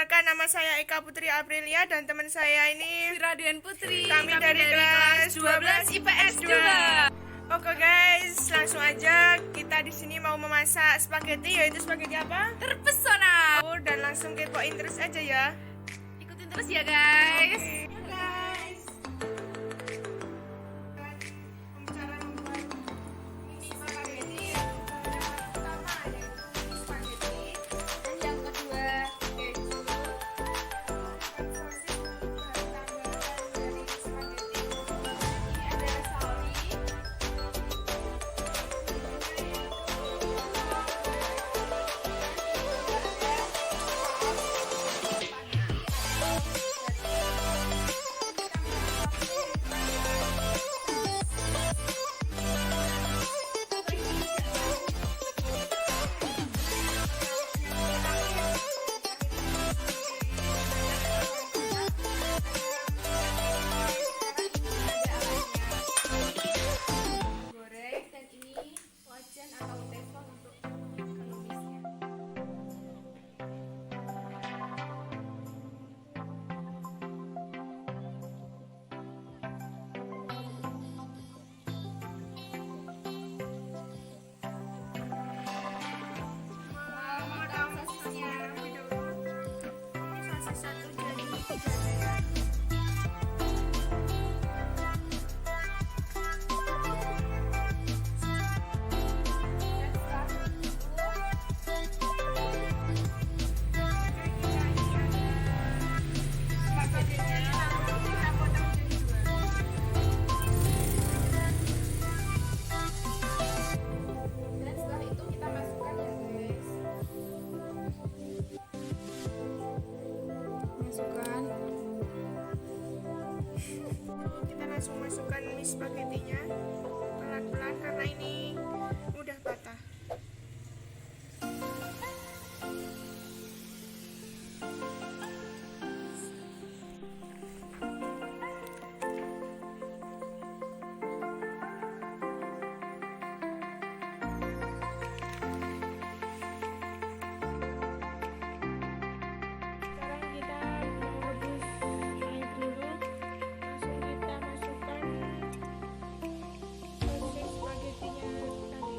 Perkenalkan, nama saya Eka Putri Aprilia dan teman saya ini Radian Putri. Kami dari kelas 12 IPS 2. Oke guys, langsung aja kita di sini mau memasak spaghetti, yaitu spaghetti apa? Terpesona. Dan langsung kepoin terus aja ya. Ikutin terus ya guys. Oke, guys. Pembicaraan membuat mie spaghetti yang pertama yaitu spaghetti. Dan yang kedua Keju, sosis bahan tambahan dari spaghetti. Ini ada sauri, goreng dan ini wajan atau teflon untuk menumisnya. Memotong sosisnya. sosis satu jadi 3. Dan setelah itu kita masukkan ya guys. Masukkan. Kita langsung masukkan mie spagettinya pelan-pelan karena ini mudah patah. Sekarang kita merebus air dulu. Langsung kita masukkan sosis spagettinya tadi.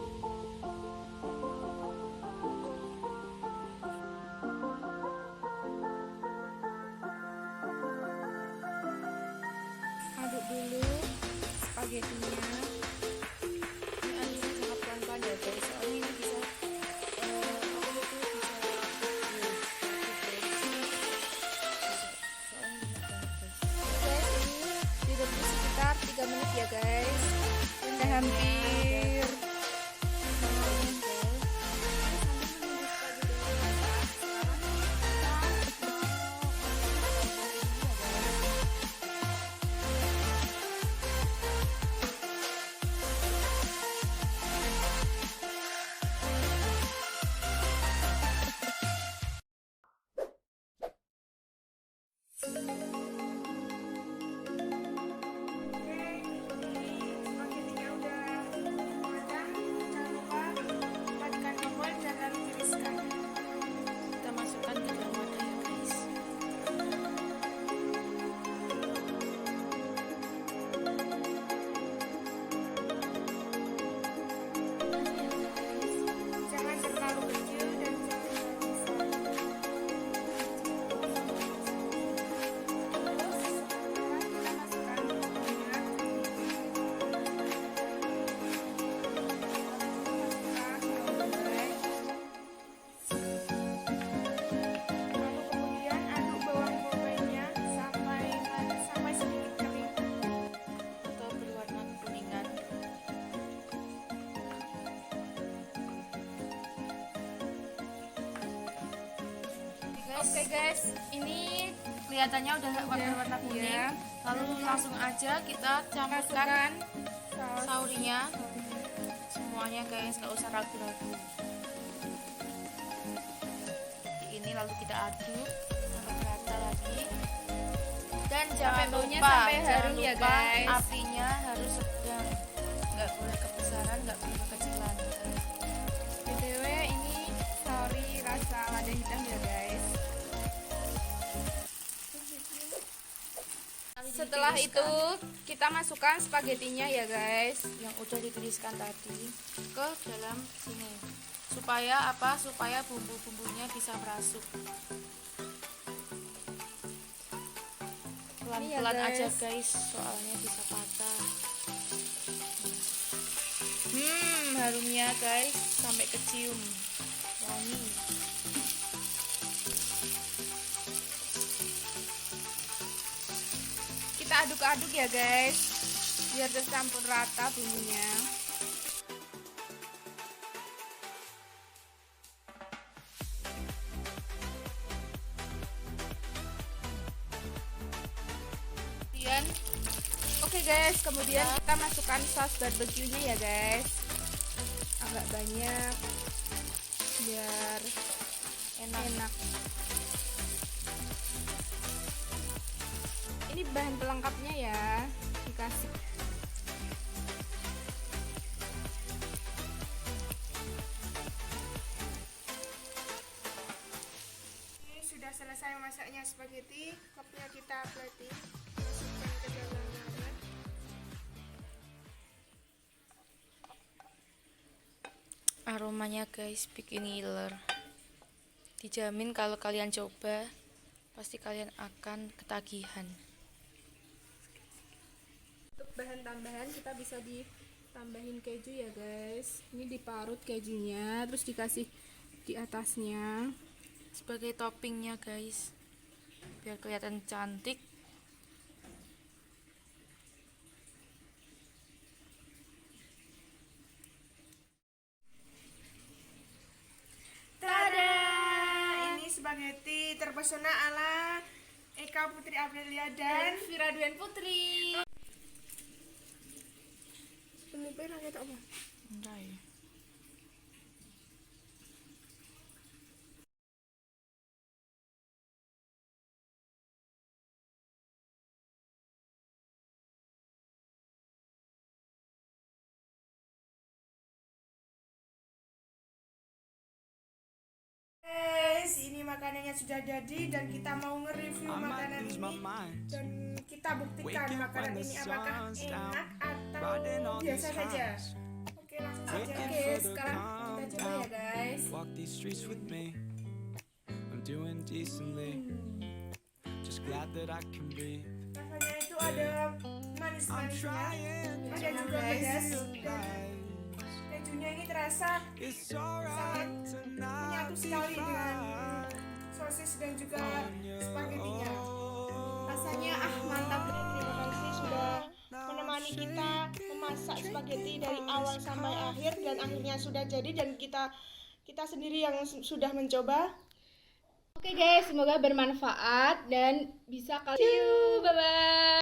Aduk dulu spagettinya. Ini aduknya sangat pelan-pelan ya guys. Soalnya ini bisa aku itu bisa guys, ini direbus sekitar 3 menit ya guys. Udah hampir. Spagettinya udah matang. Jangan lupa matikan kompor dan lalu tiriskan. Kita masukkan ke dalam wadah ya guys. Jangan terlalu kecil dan jangan terlalu besar. Terus sekarang kita masukkan minyak. Masukkan bawang bombay. Lalu kemudian aduk bawang bombaynya sampai sedikit kering. Atau berwarna kekuningan. Oke guys, ini kelihatannya udah warna kuning. iya. Lalu langsung aja kita campurkan Saus. saurinya. Semuanya guys, nggak usah ragu-ragu. Seperti ini lalu kita aduk sampai rata lagi. Dan jangan baunya lupa, sampai jangan harum ya, lupa guys. apinya harus sedang, nggak boleh kebesaran, nggak boleh kekecilan. BTW ini sauri rasa lada hitam ya guys. Setelah itu kita masukkan spaghettinya ya guys, yang udah ditiriskan tadi ke dalam sini. Supaya apa? Supaya bumbu-bumbunya bisa merasuk. Pelan-pelan ya, aja guys, soalnya bisa patah. Harumnya guys sampai kecium. Wangi. Kita aduk-aduk ya guys, biar tercampur rata bumbunya. Oke guys, kemudian kita masukkan saus barbeque-nya ya guys, agak banyak biar enak. Ini bahan pelengkapnya ya, dikasih. Ini sudah selesai masaknya spaghetti, cupnya kita plating, masukkan ke dalam wadah. Aromanya guys bikin ngiler. Dijamin kalau kalian coba pasti kalian akan ketagihan. Untuk bahan tambahan kita bisa ditambahin keju ya guys. Ini diparut kejunya, terus dikasih di atasnya sebagai toppingnya guys, biar kelihatan cantik. Tada! Ini spaghetti terpesona ala Eka Putri Aprilia dan Vira Duen Putri. penipir rakyat apa? Enggak ya. Guys, ini makanannya sudah jadi dan kita mau nge-review makanan ini dan kita buktikan makanan ini apakah enak atau biasa saja. Oke, langsung saja. Oke, sekarang kita coba ya guys. Walk these streets with me. I'm doing decently. Just glad that I can breathe. Rasanya itu ada manis-manisnya, ada juga pedas dan kejunya ini terasa It's sangat alright to not menyatu sekali dengan sosis dan juga spagettinya. Rasanya mantap. Terima kasih sudah menemani kita memasak spaghetti dari awal sampai akhir dan akhirnya sudah jadi dan kita sendiri yang sudah mencoba. Oke guys, semoga bermanfaat dan bisa kalian. Bye bye.